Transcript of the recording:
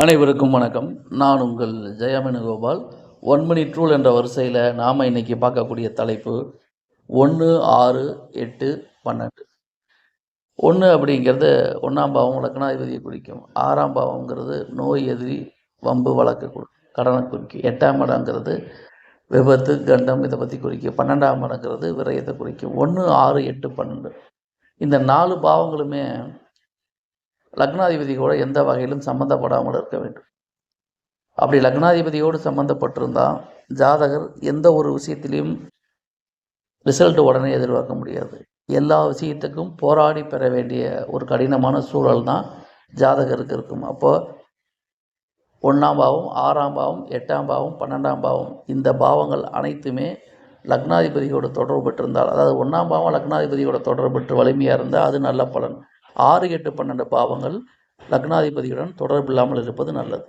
அனைவருக்கும் வணக்கம். நான் உங்கள் ஜெயவேணுகோபால். 1 மினிட் ரூல் என்ற வரிசையில் நாம் இன்னைக்கு பார்க்கக்கூடிய தலைப்பு 1, 6, 8, 12. 1 அப்படிங்கிறது 1ஆம் பாவம் லக்னாதிபதியை குறிக்கும். 6ஆம் பாவங்கிறது நோய், எதிரி, வம்பு, வழக்கு, கடனை குறிக்கும். 8ஆம் இடங்கிறது விபத்து, கண்டம் இதை பற்றி குறிக்கும். 12ஆம் இடங்கிறது விரயத்தை குறிக்கும். 1, 6, 8, 12 இந்த 4 பாவங்களுமே லக்னாதிபதியோட எந்த வகையிலும் சம்மந்தப்படாமல் இருக்க வேண்டும். அப்படி லக்னாதிபதியோடு சம்மந்தப்பட்டிருந்தால் ஜாதகர் எந்த ஒரு விஷயத்திலையும் ரிசல்ட் உடனே எதிர்பார்க்க முடியாது. எல்லா விஷயத்துக்கும் போராடி பெற வேண்டிய ஒரு கடினமான சூழல் தான் ஜாதகருக்கு இருக்கும். அப்போது 1ஆம் பாவம், 6ஆம் பாவம், 8ஆம் பாவம், 12ஆம் பாவம் இந்த பாவங்கள் அனைத்துமே லக்னாதிபதியோட தொடர்பு பெற்றிருந்தால், அதாவது 1ஆம் பாவம் லக்னாதிபதியோட தொடர்பு பெற்று வலிமையாக இருந்தால் அது நல்ல பலன். 6, 8, 12 பாவங்கள் லக்னாதிபதியுடன் தொடர்பு இல்லாமல் இருப்பது நல்லது.